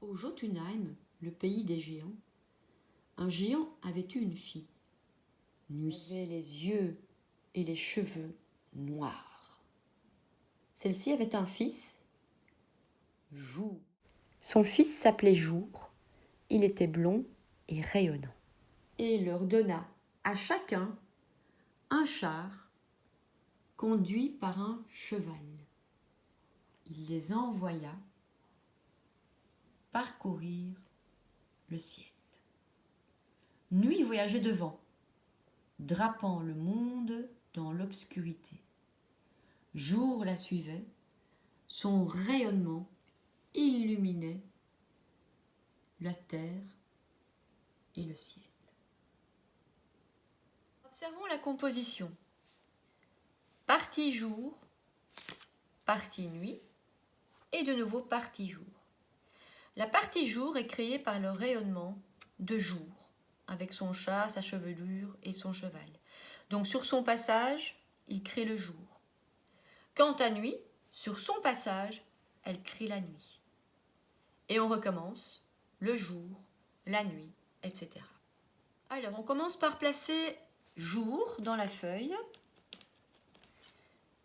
Au Jotunheim, le pays des géants, un géant avait eu une fille. Nuit. Elle avait les yeux et les cheveux noirs. Celle-ci avait un fils, Jour. Son fils s'appelait Jour. Il était blond et rayonnant. Et il leur donna à chacun un char conduit par un cheval. Il les envoya parcourir le ciel. Nuit voyageait devant, drapant le monde dans l'obscurité. Jour la suivait, son rayonnement illuminait la terre et le ciel. Observons la composition. Partie jour, partie nuit et de nouveau partie jour. La partie jour est créée par le rayonnement de jour, avec son chat, sa chevelure et son cheval. Donc sur son passage, il crée le jour. Quant à nuit, sur son passage, elle crée la nuit. Et on recommence le jour, la nuit, etc. Alors on commence par placer jour dans la feuille,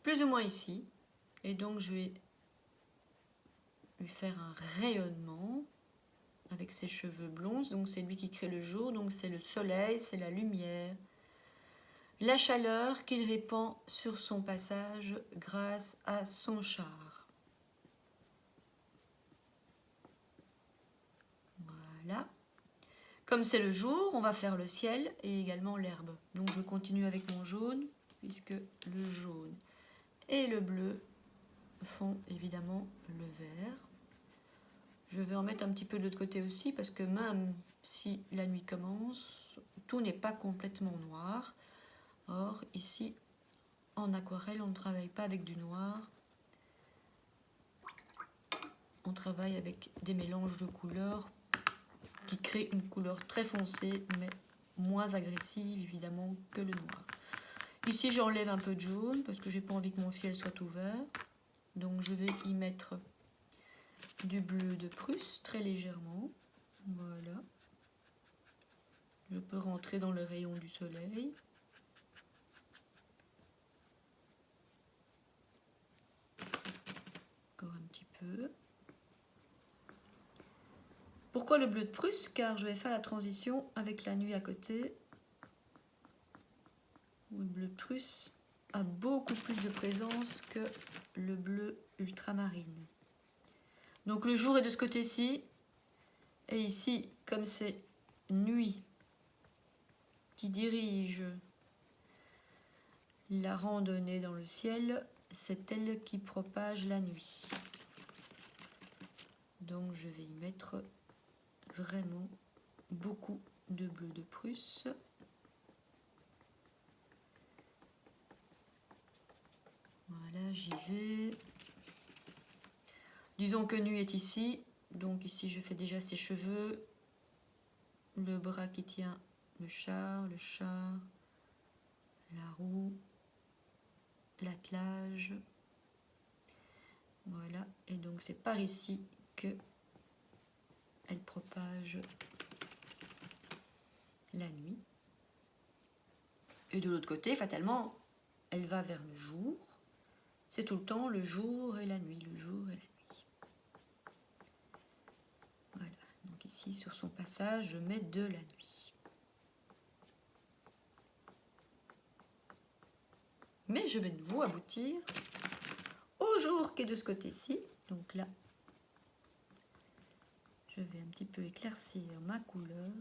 plus ou moins ici. Et donc je vais lui faire un rayonnement avec ses cheveux blonds. Donc c'est lui qui crée le jour, donc c'est le soleil, c'est la lumière, la chaleur qu'il répand sur son passage grâce à son char. Voilà. Comme c'est le jour, on va faire le ciel et également l'herbe. Donc je continue avec mon jaune, puisque le jaune et le bleu font évidemment le vert. Je vais en mettre un petit peu de l'autre côté aussi, parce que même si la nuit commence, tout n'est pas complètement noir. Or, ici, en aquarelle, on ne travaille pas avec du noir. On travaille avec des mélanges de couleurs qui créent une couleur très foncée, mais moins agressive, évidemment, que le noir. Ici, j'enlève un peu de jaune, parce que j'ai pas envie que mon ciel soit ouvert. Donc, je vais y mettre du bleu de Prusse, très légèrement. Voilà. Je peux rentrer dans le rayon du soleil. Encore un petit peu. Pourquoi le bleu de Prusse? Car je vais faire la transition avec la nuit à côté. Le bleu de Prusse a beaucoup plus de présence que le bleu ultramarine. Donc le jour est de ce côté-ci. Et ici, comme c'est nuit qui dirige la randonnée dans le ciel, c'est elle qui propage la nuit. Donc je vais y mettre vraiment beaucoup de bleu de Prusse. Voilà, j'y vais. Disons que nuit est ici. Donc ici, je fais déjà ses cheveux. Le bras qui tient le char, la roue, l'attelage. Voilà, et donc c'est par ici que elle propage la nuit. Et de l'autre côté, fatalement, elle va vers le jour. C'est tout le temps le jour et la nuit, le jour et la nuit. Voilà, donc ici, sur son passage, je mets de la nuit. Mais je vais de nouveau aboutir au jour qui est de ce côté-ci. Donc là, je vais un petit peu éclaircir ma couleur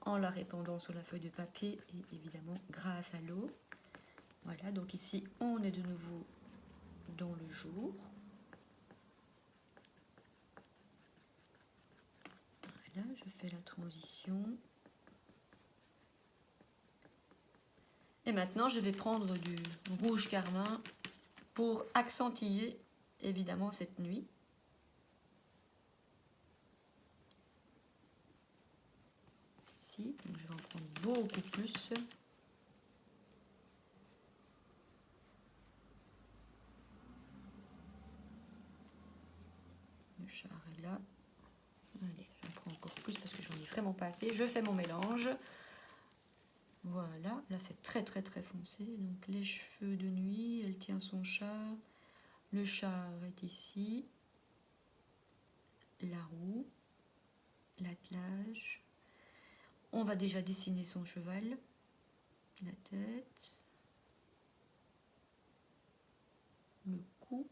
en la répandant sur la feuille de papier et évidemment grâce à l'eau. Voilà, donc ici on est de nouveau dans le jour. Voilà, je fais la transition. Et maintenant je vais prendre du rouge carmin pour accentuer évidemment cette nuit. Ici, donc je vais en prendre beaucoup plus. Le char est là. Allez, j'en prends encore plus parce que j'en ai vraiment pas assez. Je fais mon mélange. Voilà, là c'est très foncé. Donc les cheveux de nuit, elle tient son char. Le char est ici. La roue, l'attelage. On va déjà dessiner son cheval. La tête. Le cou.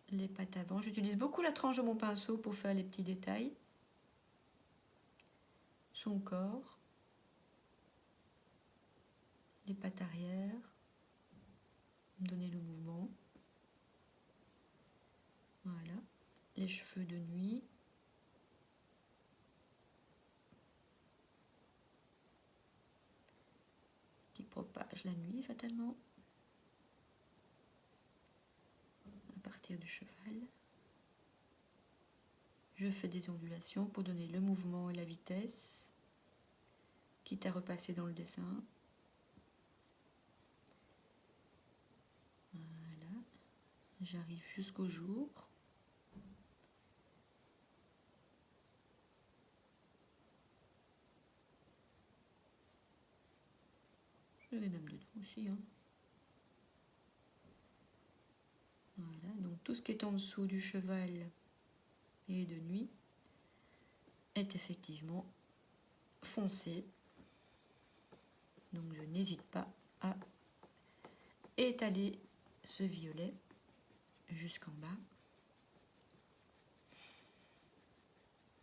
Les pattes avant. J'utilise beaucoup la tranche de mon pinceau pour faire les petits détails. Son corps. Les pattes arrière. Donner le mouvement. Voilà. Les cheveux de nuit. Qui propage la nuit fatalement. À partir du cheval. Je fais des ondulations pour donner le mouvement et la vitesse, quitte à repasser dans le dessin. Voilà. J'arrive jusqu'au jour. Je vais même dedans aussi. Hein. Voilà. Donc tout ce qui est en dessous du cheval et de nuit est effectivement foncé. Donc je n'hésite pas à étaler ce violet jusqu'en bas.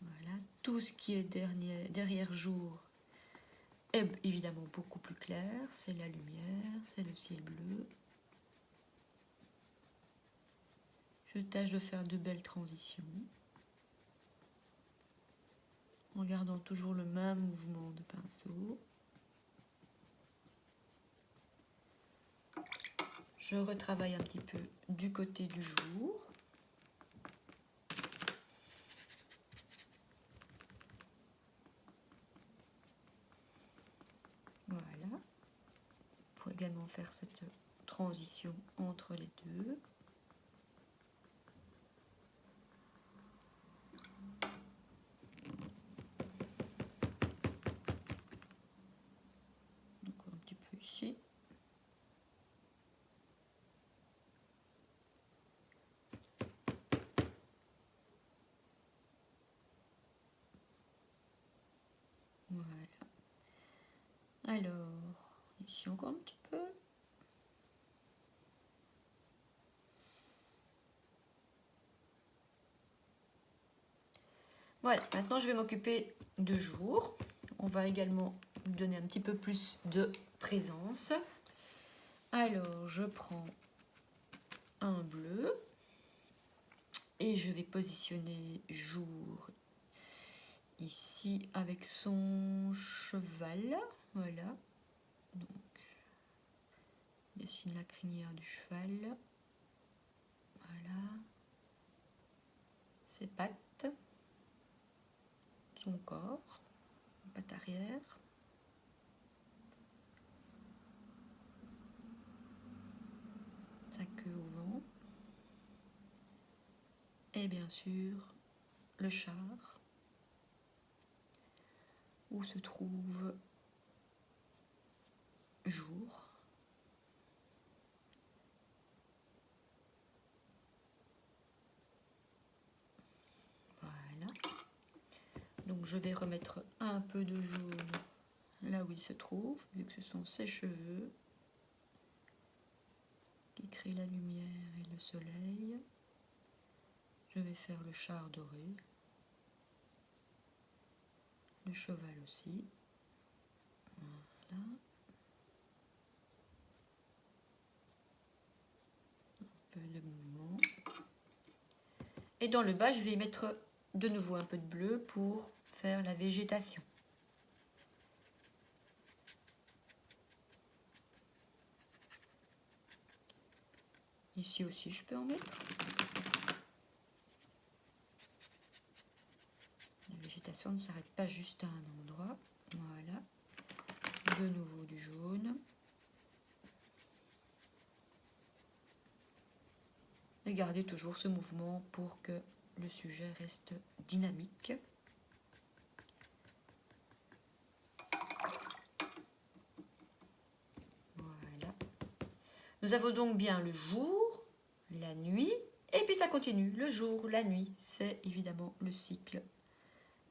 Voilà, tout ce qui est derrière jour est évidemment beaucoup plus clair. C'est la lumière, c'est le ciel bleu. Je tâche de faire de belles transitions. En gardant toujours le même mouvement de pinceau. Je retravaille un petit peu du côté du jour. Voilà. Pour également faire cette transition entre les deux. Encore un petit peu ici. Voilà. Alors, ici encore un petit peu. Voilà, maintenant je vais m'occuper de jour. On va également donner un petit peu plus de présence. Alors, je prends un bleu et je vais positionner jour ici avec son cheval. Voilà. Donc, dessine la crinière du cheval. Voilà. Ses pattes. Son corps. Patte arrière. Sa queue au vent. Et bien sûr, le char. Où se trouve jour. Voilà. Donc je vais remettre un peu de jaune là où il se trouve, vu que ce sont ses cheveux qui créent la lumière et le soleil. Je vais faire le char doré. Le cheval aussi. Voilà. Un peu de mouvement. Et dans le bas, je vais mettre de nouveau un peu de bleu pour faire la végétation. Ici aussi, je peux en mettre. La végétation ne s'arrête pas juste à un endroit. Voilà. De nouveau du jaune. Et gardez toujours ce mouvement pour que le sujet reste dynamique. Voilà. Nous avons donc bien le jour, la nuit, et puis ça continue. Le jour, la nuit, c'est évidemment le cycle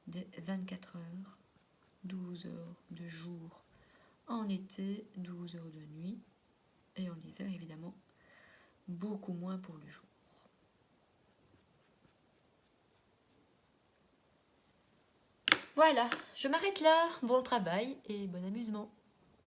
des 24 heures, 12 heures de jour en été, 12 heures de nuit, et en hiver évidemment beaucoup moins pour le jour. Voilà, je m'arrête là. Bon travail et bon amusement.